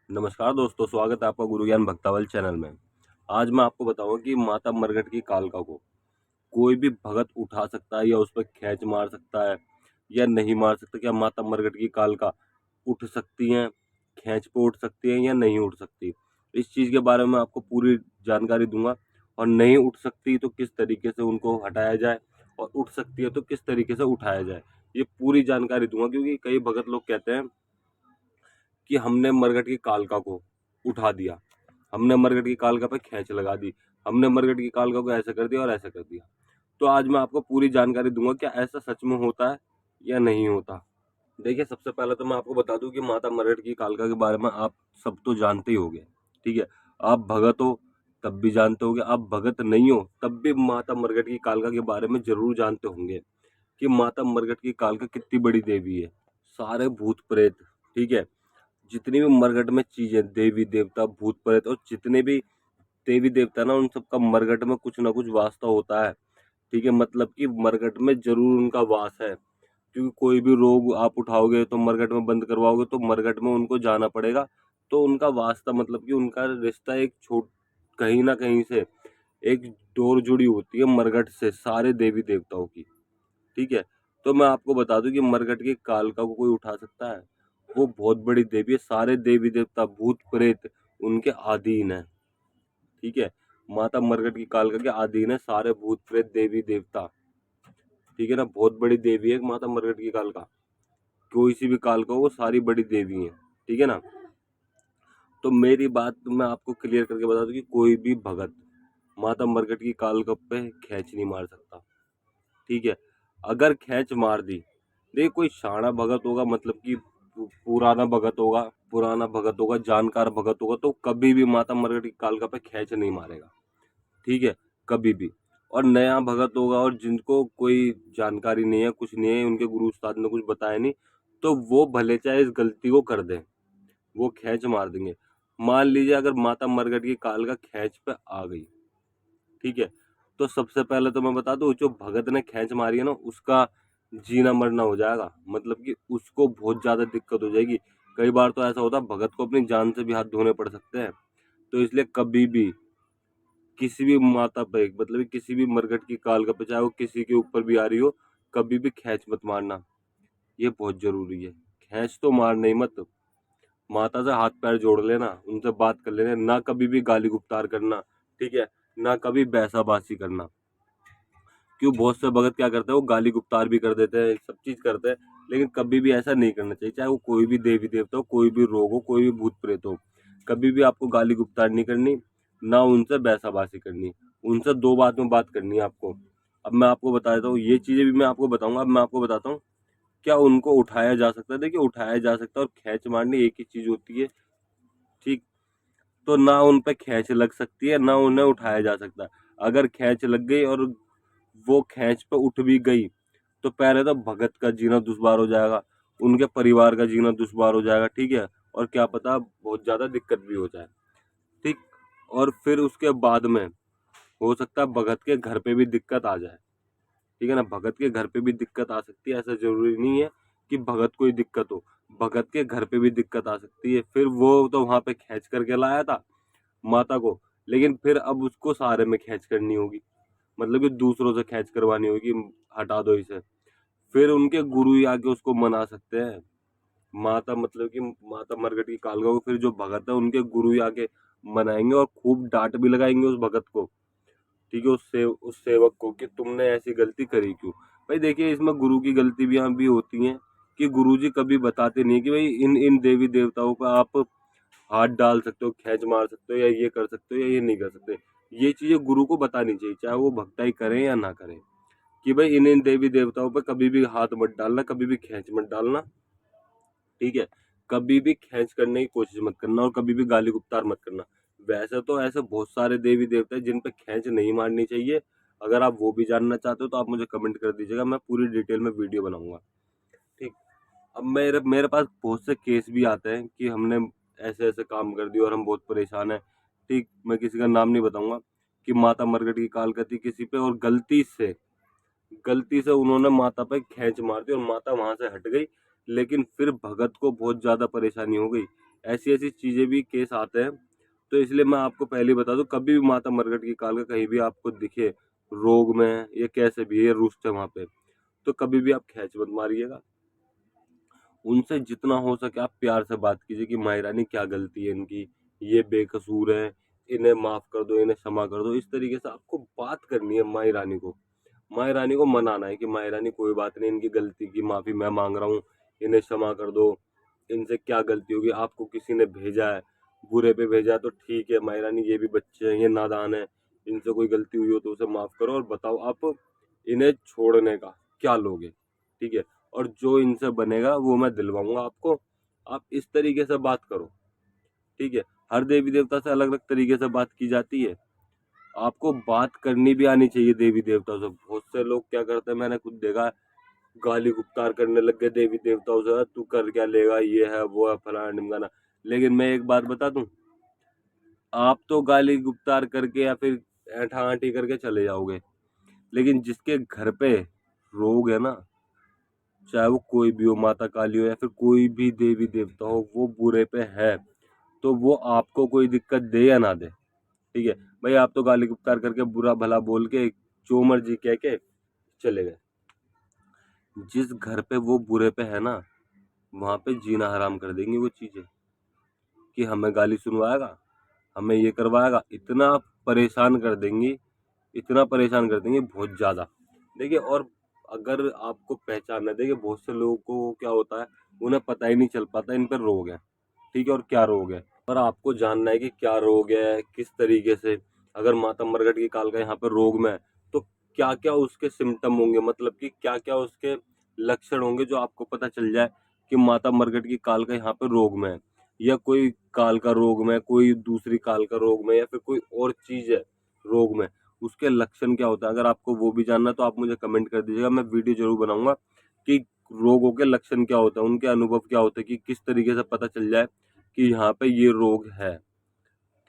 नमस्कार दोस्तों, स्वागत है आपका गुरु ज्ञान भक्तावल चैनल में। आज मैं आपको बताऊंगा कि माता मरघट की कालका को कोई भी भगत उठा सकता है या उस पर खींच मार सकता है या नहीं मार सकता। क्या माता मरघट की कालका उठ सकती हैं, खींच पे उठ सकती हैं या नहीं उठ सकती, इस चीज़ के बारे में आपको पूरी जानकारी दूंगा। और नहीं उठ सकती तो किस तरीके से उनको हटाया जाए, और उठ सकती है तो किस तरीके से उठाया जाए, ये पूरी जानकारी दूंगा। क्योंकि कई भगत लोग कहते हैं कि हमने मरघट की कालका को उठा दिया, हमने मरघट की कालका पे खींच लगा दी, हमने मरघट की कालका को ऐसा कर दिया और ऐसा कर दिया। तो आज मैं आपको पूरी जानकारी दूंगा क्या ऐसा सच में होता है या नहीं होता। देखिए, सबसे पहले तो मैं आपको बता दूं कि माता मरघट की कालका के बारे में आप सब तो जानते ही होंगे। ठीक है, आप भगत हो तब भी जानते होंगे, आप भगत नहीं हो तब भी माता मरघट की कालका के बारे में जरूर जानते होंगे कि माता मरघट की कालका कितनी बड़ी देवी है। सारे भूत प्रेत, ठीक है, जितनी भी मरघट में चीजें, देवी देवता भूत प्रेत और जितने भी देवी देवता ना, उन सबका मरघट में कुछ ना कुछ वास्ता होता है। ठीक है, मतलब कि मरघट में जरूर उनका वास है। क्योंकि कोई भी रोग आप उठाओगे तो मरघट में बंद करवाओगे तो मरघट में उनको जाना पड़ेगा। तो उनका वास्ता मतलब कि उनका रिश्ता एक छोट कहीं ना कहीं से एक डोर जुड़ी होती है मरघट से, सारे देवी देवताओं की। ठीक है, तो मैं आपको बता दूं कि मरघट की कालका को कोई उठा सकता है। वो बहुत बड़ी देवी है, सारे देवी देवता भूत प्रेत उनके अधीन है। ठीक है, माता मरघट की कालका के अधीन है सारे भूत प्रेत देवी देवता। ठीक है ना, बहुत बड़ी देवी है माता मरघट की कालका। कोई सी भी कालका हो, वो सारी बड़ी देवी है। ठीक है ना, तो मेरी बात मैं आपको क्लियर करके बता दूं कि कोई भी भगत माता मरघट की कालका पे खींच नहीं मार सकता। ठीक है, अगर खींच मार दी, देखिए कोई शाना भगत होगा, मतलब कि पुराना भगत होगा, जानकार भगत होगा, तो कभी भी माता मरघट की कालका पे खींच नहीं मारेगा। ठीक है, कभी भी। और नया भगत होगा और जिनको कोई जानकारी नहीं है, कुछ नहीं है, उनके गुरु उस्ताद ने कुछ बताया नहीं, तो वो भले चाहे इस गलती को कर दें, वो खींच मार देंगे। मान लीजिए अगर माता मरघट की कालका खींच पे आ गई, ठीक है, तो सबसे पहले तो मैं बता दूं, जो भगत ने खींच मारी है ना, उसका जीना मरना हो जाएगा। मतलब कि उसको बहुत ज्यादा दिक्कत हो जाएगी। कई बार तो ऐसा होता है भगत को अपनी जान से भी हाथ धोने पड़ सकते हैं। तो इसलिए कभी भी किसी भी माता पे, मतलब कि किसी भी मरघट की कालका पे, चाहे वो किसी के ऊपर भी आ रही हो, कभी भी खींच मत मारना, ये बहुत जरूरी है। खींच तो मारना ही मत। माता से हाथ पैर जोड़ लेना, उनसे बात कर लेना, ना कभी भी गाली गुप्तार करना। ठीक है, ना कभी बैसाबासी करना। क्यों, बहुत से भगत क्या करते हैं, वो गाली गुप्तार भी कर देते हैं, सब चीज करते हैं, लेकिन कभी भी ऐसा नहीं करना चाहिए। चाहे वो कोई भी देवी देवता हो, कोई भी रोग हो, कोई भी भूत प्रेत हो, कभी भी आपको गाली गुप्तार नहीं करनी, ना उनसे बैसाबासी करनी। उनसे दो बात में बात करनी है आपको। अब मैं आपको बता देता हूँ, ये चीजें भी मैं आपको बताऊंगा। अब मैं आपको बताता हूँ क्या उनको उठाया जा सकता है। देखिए, उठाया जा सकता है और खींच मारनी एक ही चीज होती है। ठीक, तो ना उन पे खींच लग सकती है, ना उन्हें उठाया जा सकता है। अगर खींच लग गई और वो खींच पे उठ भी गई, तो पहले तो भगत का जीना दुश्वार हो जाएगा, उनके परिवार का जीना दुश्वार हो जाएगा। ठीक है, और क्या पता बहुत ज्यादा दिक्कत भी हो जाए। ठीक, और फिर उसके बाद में हो सकता है भगत के घर पे भी दिक्कत आ जाए। ठीक है ना, भगत के घर पे भी दिक्कत आ सकती है। ऐसा जरूरी नहीं है कि भगत को ही दिक्कत हो, भगत के घर पे भी दिक्कत आ सकती है। फिर वो तो वहां पे खींच करके लाया था माता को, लेकिन फिर अब उसको सहारे में खींच करनी होगी, मतलब कि दूसरों से खींच करवानी होगी, हटा दो इसे। फिर उनके गुरु ही आके उसको मना सकते हैं। माता, मतलब कि माता मरघट की कालका को फिर जो भगत है उनके गुरु ही आके मनाएंगे और खूब डांट भी लगाएंगे उस भगत को। ठीक है, उस सेवक को कि तुमने ऐसी गलती करी क्यों। भाई देखिए, इसमें गुरु की गलती भी यहाँ भी होती है कि गुरुजी कभी बताते नहीं कि भाई इन इन देवी देवताओं पर आप हाथ डाल सकते हो, खींच मार सकते हो, या ये कर सकते हो या ये नहीं कर सकते। ये चीजें गुरु को बतानी चाहिए, चाहे वो भक्ताई करें या ना करें, कि भाई इन इन देवी देवताओं पे कभी भी हाथ मत डालना, कभी भी खींच मत डालना। ठीक है, कभी भी खींच करने की कोशिश मत करना और कभी भी गाली गुप्तार मत करना। वैसे तो ऐसे बहुत सारे देवी देवता हैं जिन पे खींच नहीं मारनी चाहिए। अगर आप वो भी जानना चाहते हो तो आप मुझे कमेंट कर दीजिएगा, मैं पूरी डिटेल में वीडियो बनाऊंगा। ठीक, अब मेरे मेरे पास बहुत से केस भी आते हैं कि हमने ऐसे ऐसे काम कर दिया और हम बहुत परेशान हैं। ठीक, मैं किसी का नाम नहीं बताऊंगा, कि माता मरघट की काल करती किसी पे और गलती से उन्होंने माता पे खींच मार दी और माता वहां से हट गई। लेकिन फिर भगत को बहुत ज्यादा परेशानी हो गई ऐसी ऐसी चीज़ें भी केस आते हैं। तो इसलिए मैं आपको पहले ही बता दूं, कभी भी माता मरघट की काल का कहीं भी आपको दिखे रोग में या कैसे भी ये रुष्ट है वहां पे, तो कभी भी आप खैच मत मारिएगा। उनसे जितना हो सके आप प्यार से बात कीजिए कि माई रानी क्या गलती है इनकी, ये बेकसूर है, इन्हें माफ कर दो, इन्हें क्षमा कर दो। इस तरीके से आपको बात करनी है माई रानी को। माई रानी को मनाना है कि माई रानी कोई बात नहीं, इनकी गलती की माफी मैं मांग रहा हूँ, इन्हें क्षमा कर दो। इनसे क्या गलती होगी, आपको किसी ने भेजा है, बुरे पे भेजा है, तो ठीक है माई रानी, ये भी बच्चे हैं, ये नादान है, इनसे कोई गलती हुई हो तो उसे माफ करो और बताओ आप इन्हें छोड़ने का क्या लोगे। ठीक है, और जो इनसे बनेगा वो मैं दिलवाऊंगा आपको। आप इस तरीके से बात करो। ठीक है, हर देवी देवता से अलग अलग तरीके से बात की जाती है। आपको बात करनी भी आनी चाहिए देवी देवताओं से। बहुत से लोग क्या करते हैं, मैंने खुद देखा है, गाली गुप्तार करने लग गए देवी देवताओं से, तू कर क्या लेगा, ये है वो है फलाना ढिमकाना। लेकिन मैं एक बात बता दूं, आप तो गाली गुप्तार करके या फिर ऐठा आंटी करके चले जाओगे, लेकिन जिसके घर पे रोग है ना, चाहे वो कोई भी हो, माता काली हो या फिर कोई भी देवी देवता हो, वो बुरे पे है, तो वो आपको कोई दिक्कत दे या ना दे। ठीक है भाई, आप तो गाली गुप्तार करके बुरा भला बोल के जो मर्जी कह के चले गए। जिस घर पे वो बुरे पे है ना, वहां पे जीना हराम कर देंगी वो चीजें, कि हमें गाली सुनवाएगा, हमें ये करवाएगा, इतना परेशान कर देंगी, इतना परेशान कर देंगे बहुत ज्यादा। देखिए, और अगर आपको पहचानना, देखिए बहुत से लोगों को क्या होता है, उन्हें पता ही नहीं चल पाता इन पर रोग है। ठीक है, और क्या रोग है, पर आपको जानना है कि क्या रोग है, किस तरीके से। अगर माता मरघट की काल का यहाँ पर रोग में है, तो क्या क्या उसके सिम्टम होंगे, मतलब कि क्या क्या उसके लक्षण होंगे, जो आपको पता चल जाए कि माता मरघट की काल का यहाँ पर रोग में है, या कोई काल का रोग में, कोई दूसरी काल का रोग में, या फिर कोई और चीज है रोग में, उसके लक्षण क्या होता है। अगर आपको वो भी जानना है तो आप मुझे कमेंट कर दीजिएगा, मैं वीडियो जरूर बनाऊंगा कि रोगों के लक्षण क्या होता है, उनके अनुभव क्या होते हैं, कि किस तरीके से पता चल जाए कि यहाँ पे ये रोग है।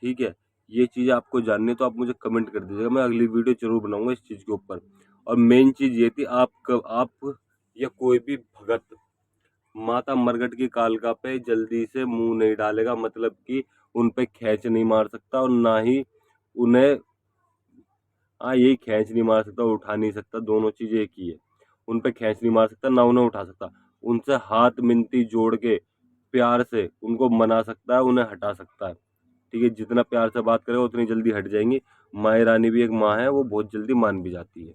ठीक है, ये चीज आपको जाननी है तो आप मुझे कमेंट कर दीजिएगा, मैं अगली वीडियो जरूर बनाऊंगा इस चीज के ऊपर। और मेन चीज ये थी, आप या कोई भी भगत माता मरघट की कालका पे जल्दी से मुंह नहीं डालेगा, मतलब कि उन पे खैंच नहीं मार सकता, और ना ही उन्हें, हाँ यही खींच नहीं मार सकता, उठा नहीं सकता, दोनों चीजें एक ही है। उन पे खींच नहीं मार सकता, ना उन्हें उठा सकता। उनसे हाथ मिनती जोड़ के प्यार से उनको मना सकता है, उन्हें हटा सकता है। ठीक है, जितना प्यार से बात करेगा उतनी जल्दी हट जाएंगी। माँ रानी भी एक माँ है, वो बहुत जल्दी मान भी जाती है।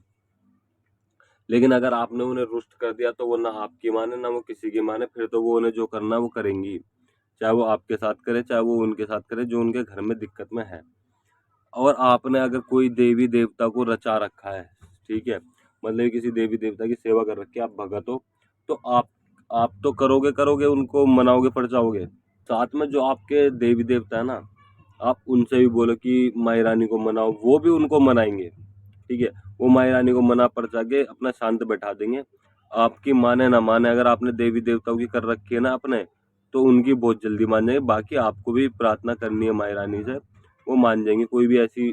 लेकिन अगर आपने उन्हें रुष्ट कर दिया तो वो ना आपकी माने ना वो किसी की माने, फिर तो वो उन्हें जो करना है वो करेंगी, चाहे वो आपके साथ करे चाहे वो उनके साथ करे जो उनके घर में दिक्कत में है। और आपने अगर कोई देवी देवता को रचा रखा है, ठीक है, मतलब किसी देवी देवता की सेवा कर रखी है, आप भगत हो, तो आप तो करोगे करोगे, उनको मनाओगे परचाओगे। साथ में जो आपके देवी देवता है ना, आप उनसे भी बोलो कि माई रानी को मनाओ, वो भी उनको मनाएंगे। ठीक है, वो माई रानी को मना परचा के अपना शांत बैठा देंगे। आपकी माने ना माने, अगर आपने देवी देवताओं की कर रखी है ना अपने, तो उनकी बहुत जल्दी मान जाएंगे। बाकी आपको भी प्रार्थना करनी है माई रानी से, वो मान जाएंगे। कोई भी ऐसी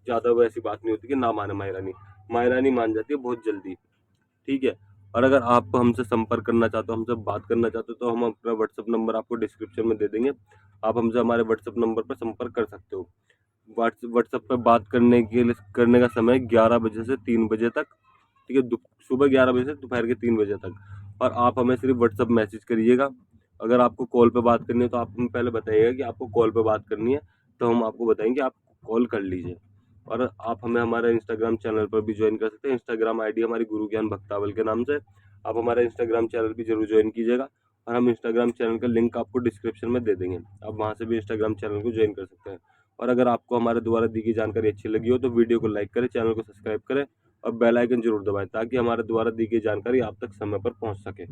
ज्यादा वैसी बात नहीं होती कि ना माने माई रानी, माई रानी मान जाती है बहुत जल्दी। ठीक है, और अगर आप हमसे संपर्क करना चाहते हो, हमसे बात करना चाहते हो, तो हम अपना व्हाट्सअप नंबर आपको डिस्क्रिप्शन में दे देंगे। आप हमसे हमारे व्हाट्सअप नंबर पर संपर्क कर सकते हो। व्हाट्सएप पर बात करने का समय 11 बजे से 3 बजे तक। ठीक है, सुबह 11 बजे से दोपहर के 3 बजे तक। और आप हमें सिर्फ व्हाट्सएप मैसेज करिएगा। अगर आपको कॉल पे बात करनी है तो आप हमें पहले बताइएगा कि आपको कॉल पे बात करनी है, तो हम आपको बताएंगे, आप कॉल कर लीजिए। और आप हमें हमारे इंस्टाग्राम चैनल पर भी ज्वाइन कर सकते हैं। इंस्टाग्राम आईडी हमारी गुरु ज्ञान भक्तावल के नाम से। आप हमारा इंस्टाग्राम चैनल भी जरूर ज्वाइन कीजिएगा, और हम इंस्टाग्राम चैनल का लिंक आपको डिस्क्रिप्शन में दे देंगे, आप वहां से भी इंस्टाग्राम चैनल को ज्वाइन कर सकते हैं। और अगर आपको हमारे द्वारा दी गई जानकारी अच्छी लगी हो तो वीडियो को लाइक करें, चैनल को सब्सक्राइब करें, और बेल आइकन जरूर दबाएं, ताकि हमारे द्वारा दी गई जानकारी आप तक समय पर पहुंच सके।